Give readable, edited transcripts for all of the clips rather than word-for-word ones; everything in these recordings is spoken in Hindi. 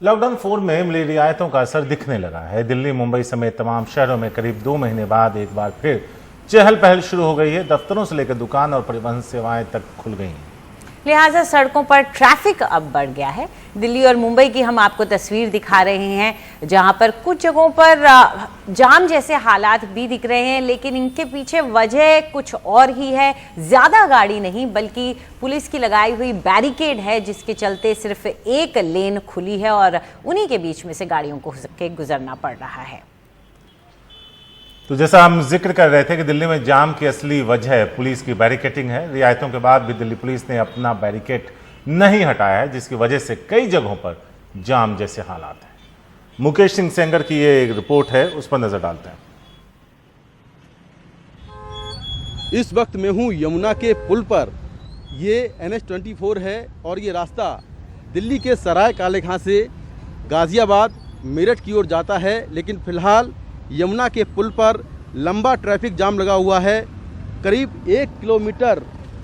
लॉकडाउन 4 में मिली रियायतों का असर दिखने लगा है। दिल्ली, मुंबई समेत तमाम शहरों में करीब 2 महीने बाद एक बार फिर चहल पहल शुरू हो गई है। दफ्तरों से लेकर दुकान और परिवहन सेवाएं तक खुल गई हैं। लिहाजा सड़कों पर ट्रैफिक अब बढ़ गया है। दिल्ली और मुंबई की हम आपको तस्वीर दिखा रहे हैं, जहां पर कुछ जगहों पर जाम जैसे हालात भी दिख रहे हैं, लेकिन इनके पीछे वजह कुछ और ही है। ज्यादा गाड़ी नहीं बल्कि पुलिस की लगाई हुई बैरिकेड है, जिसके चलते सिर्फ एक लेन खुली है और उन्हीं के बीच में से गाड़ियों को गुजरना पड़ रहा है। तो जैसा हम जिक्र कर रहे थे कि दिल्ली में जाम की असली वजह पुलिस की बैरिकेटिंग है। रियायतों के बाद भी दिल्ली पुलिस ने अपना बैरिकेड नहीं हटाया है, जिसकी वजह से कई जगहों पर जाम जैसे हालात हैं। मुकेश सिंह सेंगर की ये एक रिपोर्ट है, उस पर नजर डालते हैं। इस वक्त मैं हूँ यमुना के पुल पर। ये NH-24 है और ये रास्ता दिल्ली के सराय काले खां से गाजियाबाद, मेरठ की ओर जाता है। लेकिन फिलहाल यमुना के पुल पर लंबा ट्रैफिक जाम लगा हुआ है। करीब 1 किलोमीटर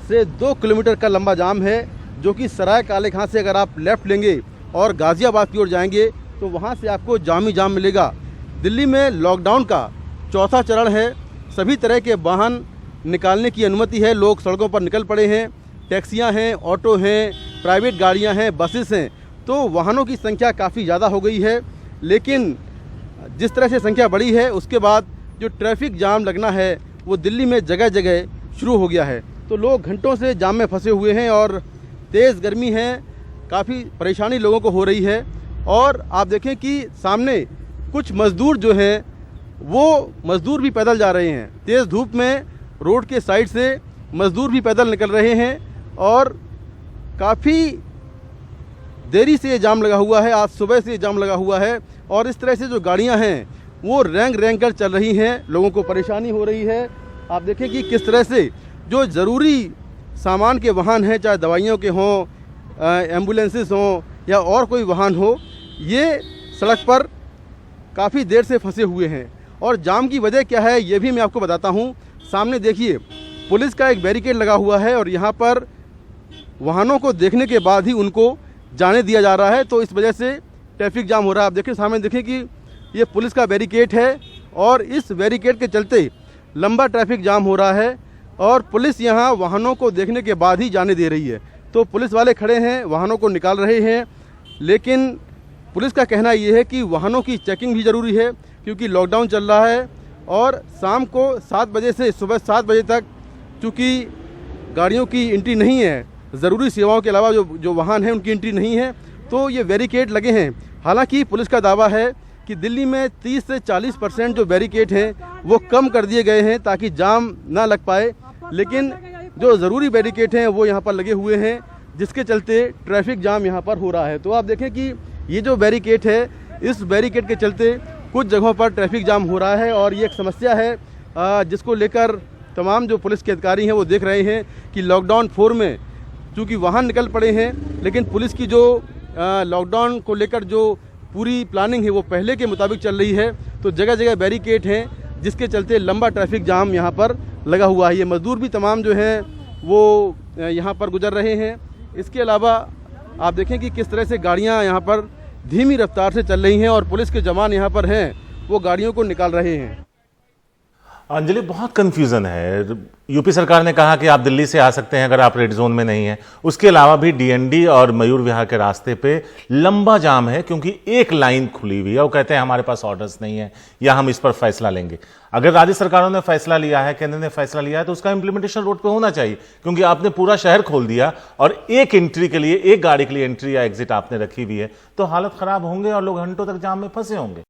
से 2 किलोमीटर का लंबा जाम है, जो कि सराय काले खां से अगर आप लेफ़्ट लेंगे और गाज़ियाबाद की ओर जाएंगे तो वहां से आपको जाम ही जाम मिलेगा। दिल्ली में लॉकडाउन का चौथा चरण है। सभी तरह के वाहन निकालने की अनुमति है। लोग सड़कों पर निकल पड़े हैं। टैक्सियां हैं, ऑटो हैं, प्राइवेट गाड़ियां हैं, बसेस हैं। तो वाहनों की संख्या काफ़ी ज़्यादा हो गई है। लेकिन जिस तरह से संख्या बढ़ी है, उसके बाद जो ट्रैफिक जाम लगना है वो दिल्ली में जगह जगह शुरू हो गया है। तो लोग घंटों से जाम में फंसे हुए हैं और तेज़ गर्मी है, काफ़ी परेशानी लोगों को हो रही है। और आप देखें कि सामने कुछ मज़दूर जो हैं वो मज़दूर भी पैदल जा रहे हैं। तेज़ धूप में रोड के साइड से मज़दूर भी पैदल निकल रहे हैं और काफ़ी देरी से ये जाम लगा हुआ है। आज सुबह से ये जाम लगा हुआ है और इस तरह से जो गाड़ियां हैं वो रेंग रेंग कर चल रही हैं। लोगों को परेशानी हो रही है। आप देखें कि किस तरह से जो ज़रूरी सामान के वाहन हैं, चाहे दवाइयों के हों, एम्बुलेंसेस हों या और कोई वाहन हो, ये सड़क पर काफ़ी देर से फंसे हुए हैं। और जाम की वजह क्या है ये भी मैं आपको बताता हूँ। सामने देखिए, पुलिस का एक बैरिकेड लगा हुआ है और यहाँ पर वाहनों को देखने के बाद ही उनको जाने दिया जा रहा है। तो इस वजह से ट्रैफिक जाम हो रहा है। आप देखिए, सामने देखिए कि ये पुलिस का बैरिकेड है और इस बैरिकेड के चलते लंबा ट्रैफिक जाम हो रहा है और पुलिस यहाँ वाहनों को देखने के बाद ही जाने दे रही है। तो पुलिस वाले खड़े हैं, वाहनों को निकाल रहे हैं। लेकिन पुलिस का कहना ये है कि वाहनों की चेकिंग भी ज़रूरी है, क्योंकि लॉकडाउन चल रहा है और शाम को 7 बजे से सुबह 7 बजे तक चूँकि गाड़ियों की एंट्री नहीं है, ज़रूरी सेवाओं के अलावा जो वाहन हैं उनकी एंट्री नहीं है, तो ये बैरिकेड लगे हैं। हालांकि पुलिस का दावा है कि दिल्ली में 30 से 40% जो बैरिकेड हैं वो कम कर दिए गए हैं ताकि जाम ना लग पाए। लेकिन जो ज़रूरी बैरिकेड हैं वो यहाँ पर लगे हुए हैं, जिसके चलते ट्रैफिक जाम यहाँ पर हो रहा है। तो आप देखें कि ये जो बैरिकेड है, इस बैरिकेड के चलते कुछ जगहों पर ट्रैफिक जाम हो रहा है और ये एक समस्या है जिसको लेकर तमाम जो पुलिस के अधिकारी हैं वो देख रहे हैं कि लॉकडाउन 4 में चूँकि वाहन निकल पड़े हैं, लेकिन पुलिस की जो लॉकडाउन को लेकर जो पूरी प्लानिंग है वो पहले के मुताबिक चल रही है। तो जगह जगह बैरिकेड हैं, जिसके चलते लंबा ट्रैफिक जाम यहाँ पर लगा हुआ है। ये मजदूर भी तमाम जो हैं वो यहाँ पर गुजर रहे हैं। इसके अलावा आप देखें कि किस तरह से गाड़ियाँ यहाँ पर धीमी रफ्तार से चल रही हैं और पुलिस के जवान यहाँ पर हैं, वो गाड़ियों को निकाल रहे हैं। अंजलि, बहुत कंफ्यूजन है। यूपी सरकार ने कहा कि आप दिल्ली से आ सकते हैं अगर आप रेड जोन में नहीं हैं। उसके अलावा भी DND और मयूर विहार के रास्ते पे लंबा जाम है, क्योंकि एक लाइन खुली हुई है। वो कहते हैं हमारे पास ऑर्डर्स नहीं है या हम इस पर फैसला लेंगे। अगर राज्य सरकारों ने फैसला लिया है, केंद्र ने फैसला लिया है, तो उसका इंप्लीमेंटेशन रोड पे होना चाहिए, क्योंकि आपने पूरा शहर खोल दिया और एक एंट्री के लिए, एक गाड़ी के लिए एंट्री या एग्जिट आपने रखी हुई है, तो हालत खराब होंगे और लोग घंटों तक जाम में फंसे होंगे।